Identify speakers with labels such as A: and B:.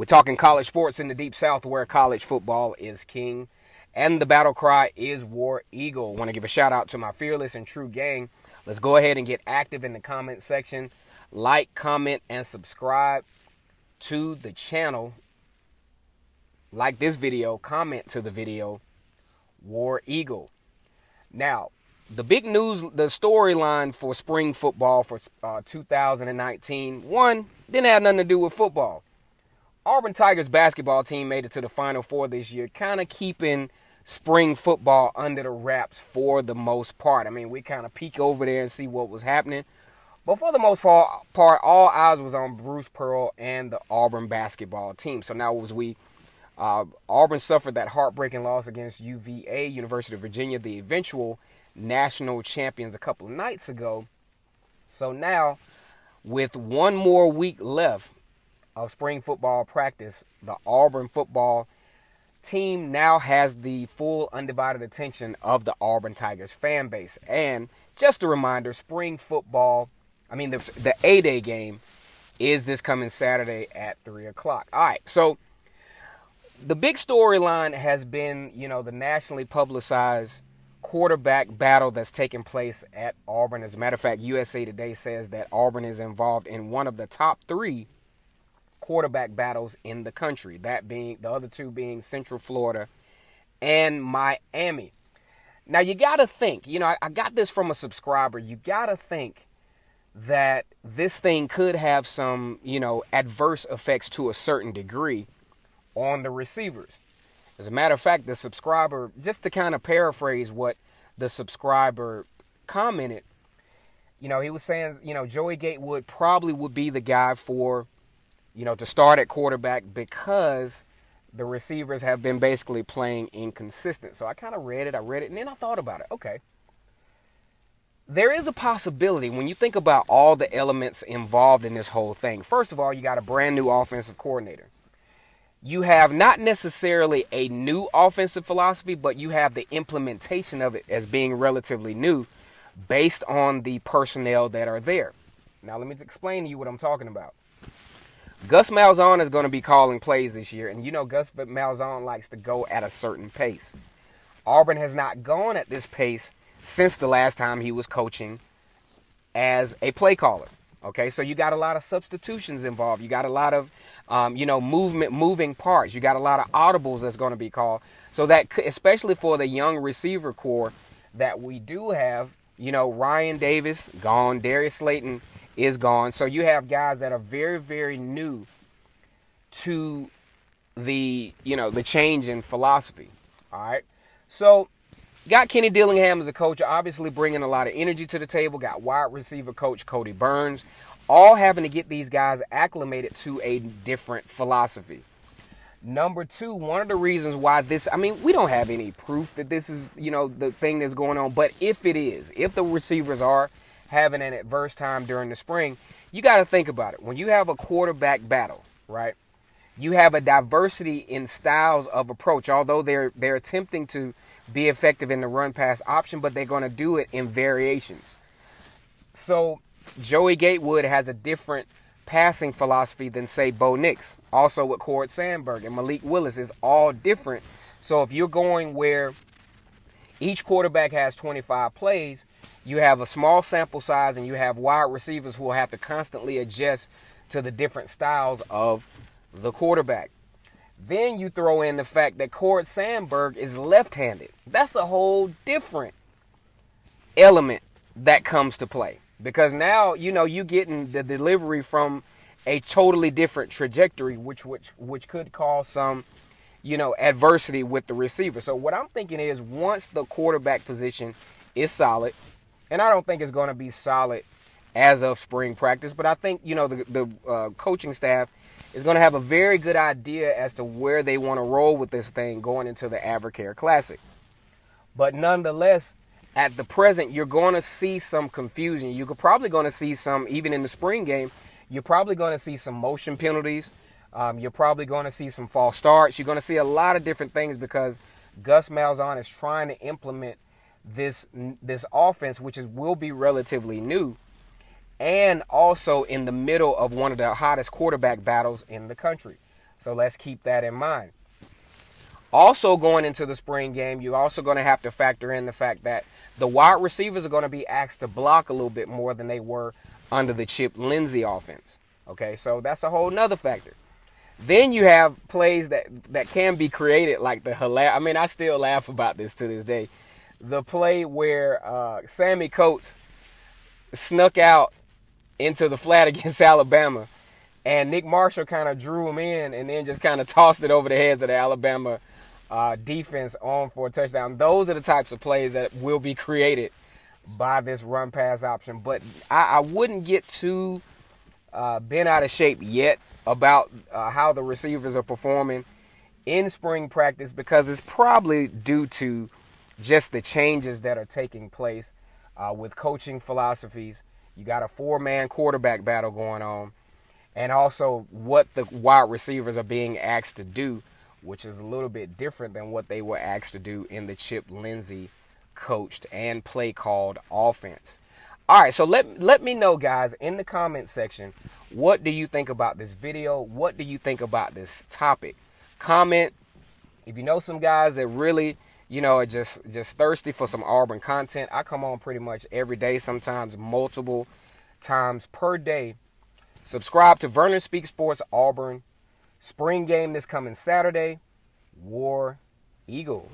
A: We're talking college sports in the Deep South where college football is king and the battle cry is War Eagle. I want to give a shout out to my fearless and true gang. Let's go ahead and get active in the comment section. Like, comment, and subscribe to the channel. Like this video, comment to the video, War Eagle. Now, the big news, the storyline for spring football for 2019, one, didn't have nothing to do with football. Auburn Tigers basketball team made it to the Final Four this year, kind of keeping spring football under the wraps for the most part. I mean, we kind of peek over there and see what was happening. But for the most part, all eyes was on Bruce Pearl and the Auburn basketball team. So now as Auburn suffered that heartbreaking loss against UVA, University of Virginia, the eventual national champions a couple of nights ago. So now, with one more week left of spring football practice, the Auburn football team now has the full undivided attention of the Auburn Tigers fan base. And just a reminder, spring football, the A-Day game is this coming Saturday at 3 o'clock. All right, so the big storyline has been, the nationally publicized quarterback battle that's taking place at Auburn. As a matter of fact, USA Today says that Auburn is involved in one of the top 3 quarterback battles in the country, that being the other 2 being Central Florida and Miami. Now you got to think, I got this from a subscriber. You got to think that this thing could have some, adverse effects to a certain degree on the receivers. As a matter of fact, the subscriber, just to kind of paraphrase what the subscriber commented, he was saying, Joey Gatewood probably would be the guy for, to start at quarterback because the receivers have been basically playing inconsistent. So I kind of read it, and then I thought about it. Okay. There is a possibility when you think about all the elements involved in this whole thing. First of all, you got a brand new offensive coordinator. You have not necessarily a new offensive philosophy, but you have the implementation of it as being relatively new based on the personnel that are there. Now, let me explain to you what I'm talking about. Gus Malzahn is going to be calling plays this year, and Gus Malzahn likes to go at a certain pace. Auburn has not gone at this pace since the last time he was coaching as a play caller. Okay, so you got a lot of substitutions involved. You got a lot of, moving parts. You got a lot of audibles that's going to be called. So that, especially for the young receiver core that we do have, Ryan Davis gone, Darius Slayton is gone. So you have guys that are very, very new to the, the change in philosophy. All right. So got Kenny Dillingham as a coach, obviously bringing a lot of energy to the table. Got wide receiver coach Cody Burns, all having to get these guys acclimated to a different philosophy. Number 2, one of the reasons why this, we don't have any proof that this is, the thing that's going on. But if it is, if the receivers are having an adverse time during the spring, you got to think about it. When you have a quarterback battle, right, you have a diversity in styles of approach. Although they're attempting to be effective in the run-pass option, but they're going to do it in variations. So Joey Gatewood has a different passing philosophy than, say, Bo Nix. Also with Cord Sandberg and Malik Willis is all different. So if you're going where each quarterback has 25 plays, you have a small sample size and you have wide receivers who will have to constantly adjust to the different styles of the quarterback. Then you throw in the fact that Cord Sandberg is left-handed. That's a whole different element that comes to play. Because now, you're getting the delivery from a totally different trajectory, which could cause some, adversity with the receiver. So what I'm thinking is once the quarterback position is solid, and I don't think it's going to be solid as of spring practice, but I think, the coaching staff is going to have a very good idea as to where they want to roll with this thing going into the Advocare Classic. But nonetheless, at the present, you're going to see some confusion. You're probably going to see some, even in the spring game, you're probably going to see some motion penalties. You're probably going to see some false starts. You're going to see a lot of different things because Gus Malzahn is trying to implement this offense, which will be relatively new, and also in the middle of one of the hottest quarterback battles in the country. So let's keep that in mind. Also, going into the spring game, you're also going to have to factor in the fact that the wide receivers are going to be asked to block a little bit more than they were under the Chip Lindsey offense. Okay, so that's a whole nother factor. Then you have plays that can be created, like I still laugh about this to this day. The play where Sammy Coates snuck out into the flat against Alabama, and Nick Marshall kind of drew him in and then just kind of tossed it over the heads of the Alabama defense on for a touchdown. Those are the types of plays that will be created by this run-pass option. But I wouldn't get too bent out of shape yet about how the receivers are performing in spring practice, because it's probably due to just the changes that are taking place with coaching philosophies. You got a 4-man quarterback battle going on, and also what the wide receivers are being asked to do, which is a little bit different than what they were asked to do in the Chip Lindsey coached and play called offense. All right, so let me know, guys, in the comment section, what do you think about this video? What do you think about this topic? Comment. If you know some guys that really, are just thirsty for some Auburn content, I come on pretty much every day, sometimes multiple times per day. Subscribe to Vernon Speaks Sports Auburn. Spring game this coming Saturday. War Eagle.